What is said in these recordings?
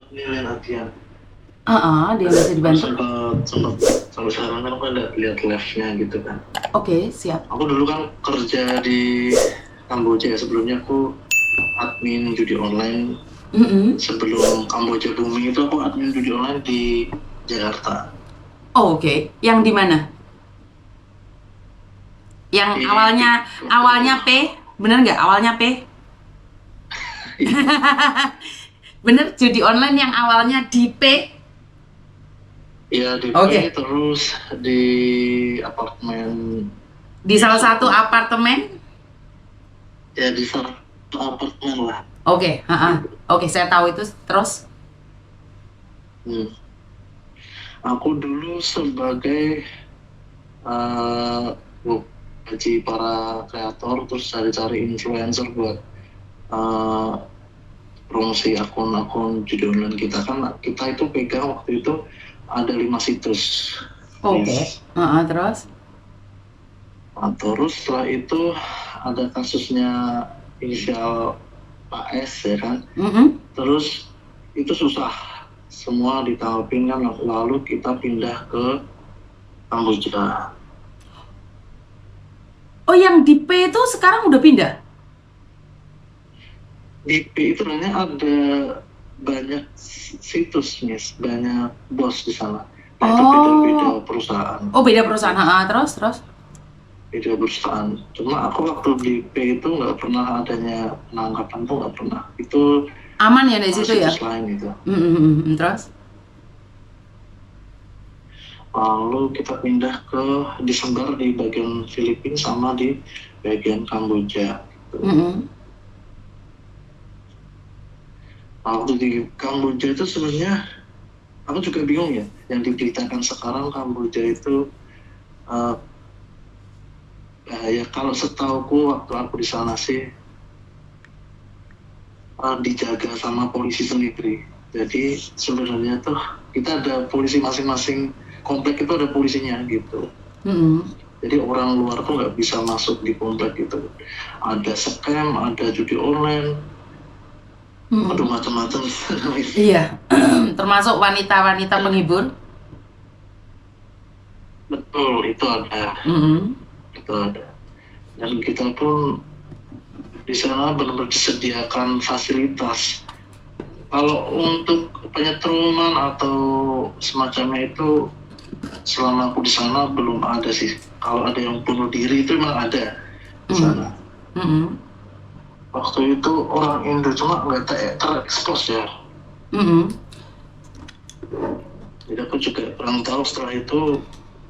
penilaian hadiah. Dia bisa dibantu. Sampai sekarang kan aku ada lihat live-nya gitu kan. Oke, siap. Aku dulu kan kerja di Kamboja ya, sebelumnya aku admin judi online. Sebelum Kamboja booming itu aku admin judi online di Jakarta. Oh, oke. Yang di mana? Yang Di awalnya P, bener nggak awalnya P? Bener, judi online yang awalnya di P. Ya di P, Oke. terus di apartemen. Di salah satu apartemen. Ya di salah satu apartemen lah. Oke, oke, saya tahu itu. Terus? Aku dulu sebagai gaji para kreator, terus cari-cari influencer buat promosi akun-akun judi online kita. Kan kita itu pegang waktu itu ada 5 situs. Oke. Terus? Nah, terus setelah itu ada kasusnya inisial Pak S ya kan. Terus itu susah semua ditanggapin kan, lalu kita pindah ke Kamboja. Oh, yang di P itu sekarang udah pindah? Di P itu sebenarnya ada banyak situs, banyak bos di sana. Nah, itu beda-beda perusahaan. Oh, beda perusahaan. Terus? Beda perusahaan. Cuma aku waktu di P itu nggak pernah adanya penangkapan, tuh nggak pernah. Itu aman ya dari situ ya? Lain itu. Terus? Lalu kita pindah ke disebar di bagian Filipina sama di bagian Kamboja. Waktu di Kamboja itu sebenarnya aku juga bingung ya. Yang diberitakan sekarang Kamboja itu ya kalau setauku waktu aku di sana sih dijaga sama polisi sendiri. Jadi sebenarnya tuh kita ada polisi masing-masing komplek, itu ada polisinya gitu. Jadi orang luar tuh nggak bisa masuk di komplek gitu. Ada scam, ada judi online, ada macam-macam. Iya, termasuk wanita-wanita penghibur. Betul, itu ada. Itu ada. Dan kita pun di sana benar-benar disediakan fasilitas. Kalau untuk penyetruman atau semacamnya itu selama aku di sana belum ada sih. Kalau ada yang bunuh diri itu memang ada di sana. Waktu itu orang Indo cuma nggak terekspos ya. Jadi aku juga kurang tahu, setelah itu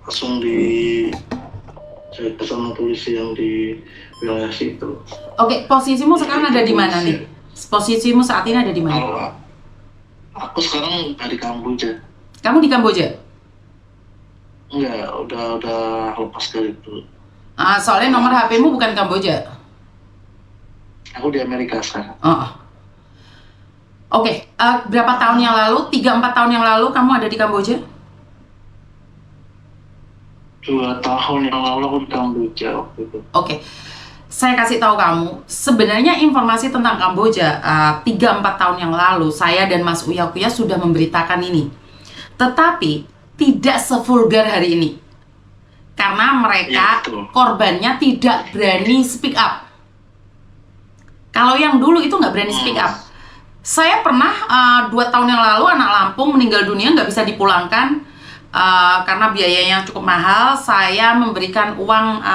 langsung sama polisi yang di wilayah situ. Oke, posisimu sekarang ada di mana nih? Posisimu saat ini ada di mana? Kalau aku sekarang di Kamboja. Kamu di Kamboja? Enggak, udah lepas dari itu. Soalnya nomor HP-mu bukan Kamboja. Aku di Amerika sekarang. Oke, berapa tahun yang lalu? 3-4 tahun yang lalu kamu ada di Kamboja? 2 tahun yang lalu aku di Kamboja waktu itu. Oke. Saya kasih tahu kamu, sebenarnya informasi tentang Kamboja 3-4 tahun yang lalu saya dan Mas Uya sudah memberitakan ini. Tetapi tidak sevulgar hari ini. Karena mereka korbannya tidak berani speak up. Kalau yang dulu itu nggak berani speak up. Saya pernah 2 tahun yang lalu anak Lampung meninggal dunia, nggak bisa dipulangkan karena biayanya cukup mahal. Saya memberikan uang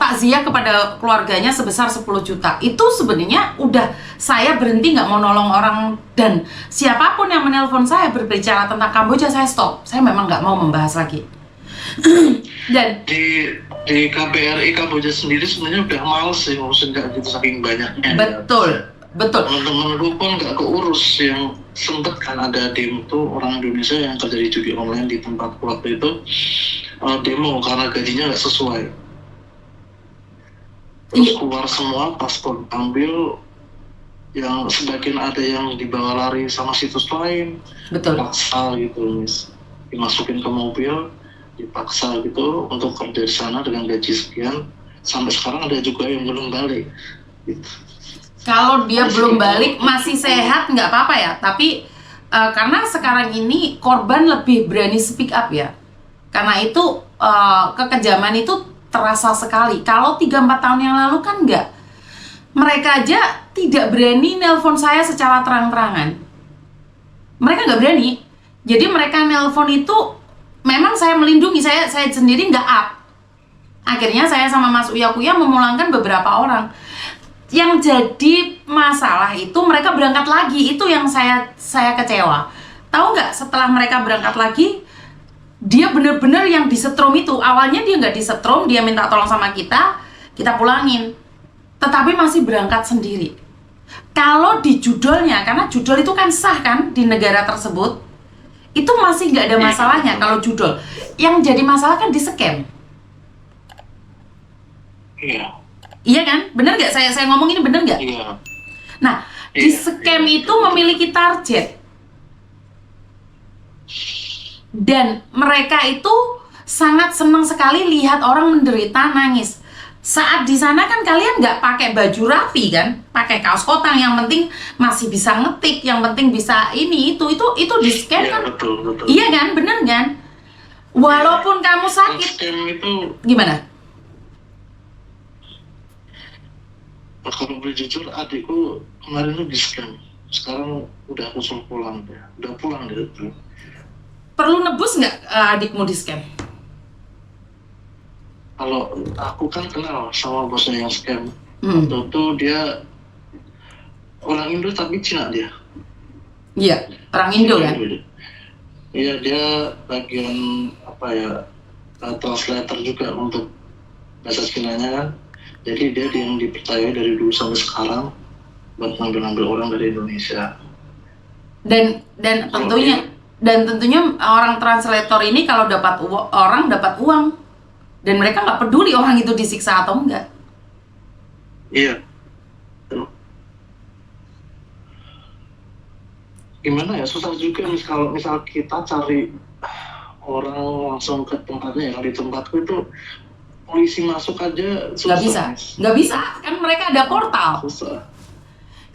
takziah kepada keluarganya sebesar 10 juta. Itu sebenarnya udah saya berhenti, nggak mau nolong orang, dan siapapun yang menelpon saya berbicara tentang Kamboja saya stop. Saya memang nggak mau membahas lagi. Dan di KBRI Kamboja sendiri sebenarnya udah males sih ngurusin kayak gitu saking banyaknya. Betul. Teman-temanku pun nggak keurus. Yang sempet kan ada demo tuh orang Indonesia yang kerja di judi online di tempat waktu itu demo karena gajinya nggak sesuai. Terus keluar semua, paspor ambil, yang sebagian ada yang dibawa lari sama situs lain. Betul. Dipaksa gitu, dimasukin ke mobil, dipaksa gitu untuk kerja di sana dengan gaji sekian. Sampai sekarang ada juga yang belum balik gitu. Kalau dia belum balik masih sehat nggak apa-apa ya, tapi karena sekarang ini korban lebih berani speak up ya, karena itu kekejaman itu terasa sekali. Kalau 3-4 tahun yang lalu kan nggak, mereka aja tidak berani nelpon saya secara terang-terangan, mereka nggak berani. Jadi mereka nelpon itu memang saya melindungi, saya sendiri nggak up. Akhirnya saya sama Mas Uya Kuya memulangkan beberapa orang. Yang jadi masalah itu mereka berangkat lagi, itu yang saya kecewa. Tahu nggak, setelah mereka berangkat lagi, dia bener-bener yang disetrum itu. Awalnya dia nggak disetrum, dia minta tolong sama kita pulangin. Tetapi masih berangkat sendiri. Kalau di judulnya, karena judul itu kan sah kan di negara tersebut, itu masih nggak ada masalahnya kalau judul. Yang jadi masalah kan di scam. Iya. Iya kan? Bener nggak? Saya ngomong ini bener nggak? Iya. Nah, di scam itu memiliki target. Dan mereka itu sangat senang sekali lihat orang menderita, nangis. Saat di sana kan kalian nggak pakai baju rapi kan? Pakai kaos kotang, yang penting masih bisa ngetik, yang penting bisa ini, itu di scam kan? Betul. Iya kan? Bener kan? Walaupun kamu sakit. Scam itu Gimana? kalau boleh jujur, adikku kemarin tuh di scam. Sekarang udah aku suruh pulang dia. Udah pulang dia tuh. Perlu nebus nggak adikmu di scam? Kalau aku kan kenal sama bosnya yang scam. Waktu itu dia orang Indo tapi Cina dia. Iya, orang Indo kan? Iya, dia bagian translator juga untuk bahasa Cinanya kan. Jadi dia yang dipercaya dari dulu sampai sekarang buat ngambil orang dari Indonesia. Dan tentunya orang translator ini kalau dapat uang, dan mereka nggak peduli orang itu disiksa atau enggak. Iya. Gimana ya, susah juga kalau misal kita cari orang langsung ke tempatnya. Yang di tempatku itu polisi masuk aja susah. Nggak bisa kan, mereka ada portal. Susah.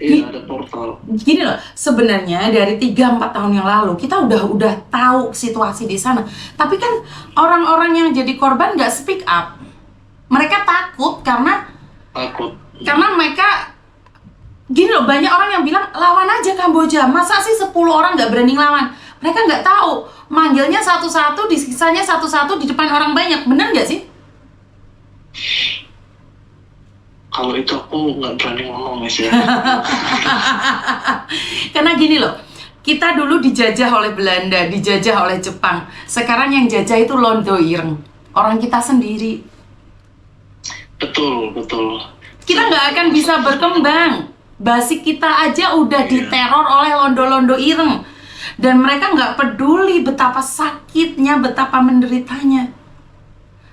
Iya, ada portal. Gini loh, sebenarnya dari 3-4 tahun yang lalu kita udah tahu situasi di sana. Tapi kan orang-orang yang jadi korban nggak speak up. Mereka takut karena mereka, gini loh, banyak orang yang bilang lawan aja Kamboja. Masa sih 10 orang nggak berani ngelawan? Mereka nggak tahu, manggilnya satu-satu, disiksanya satu-satu di depan orang banyak. Bener nggak sih? Kalau itu aku nggak berani ngomong ya. Karena gini loh, kita dulu dijajah oleh Belanda, dijajah oleh Jepang. Sekarang yang jajah itu Londo Ireng, orang kita sendiri. Betul. Kita nggak akan bisa berkembang. Basic kita aja udah diteror oleh Londo Ireng. Dan mereka nggak peduli betapa sakitnya, betapa menderitanya.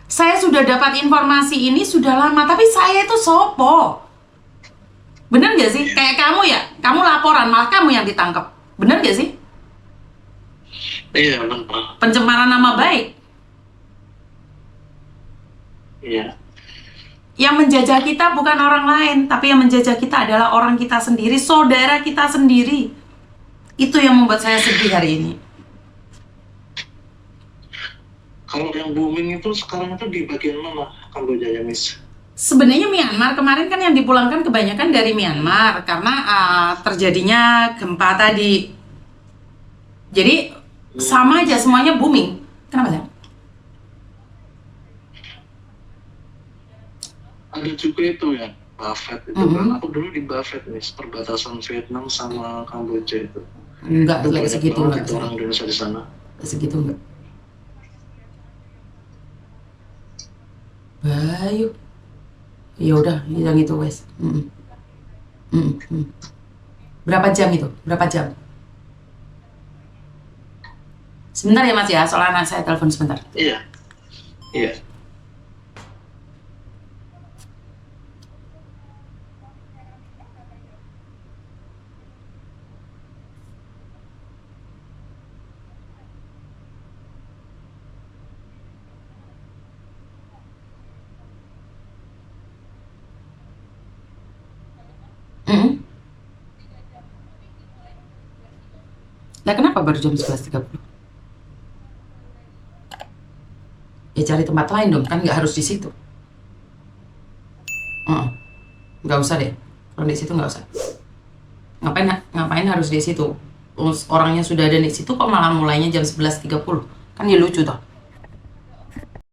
Saya sudah dapat informasi ini sudah lama, tapi saya itu sopo. Bener gak sih? Kayak kamu ya, kamu laporan, malah kamu yang ditangkap. Bener gak sih? Iya, benar. Pencemaran nama baik. Iya. Yang menjajah kita bukan orang lain, tapi yang menjajah kita adalah orang kita sendiri, saudara kita sendiri. Itu yang membuat saya sedih hari ini. Kalau yang booming itu sekarang itu di bagian mana Kamboja ya, Miss? Sebenarnya Myanmar kemarin kan yang dipulangkan kebanyakan dari Myanmar karena terjadinya gempa tadi. Jadi sama aja semuanya booming. Kenapa ya? Ada juga itu ya, Buffet itu kan. Aku dulu di Buffet nih, perbatasan Vietnam sama Kamboja itu. Enggak, lagi segitu enggak. Orang Indonesia di sana. Segitu enggak. Bayu, ya udah, yang itu wes. Berapa jam itu? Berapa jam? Sebentar ya Mas ya, soalnya anak saya telepon sebentar. Iya. Mm-mm. Lah kenapa baru jam 11.30? Ya cari tempat lain dong, kan nggak harus di situ. Nggak usah deh, kalau di situ nggak usah. Ngapain harus di situ? Orangnya sudah ada di situ kok malah mulainya jam 11.30? Kan ya lucu toh.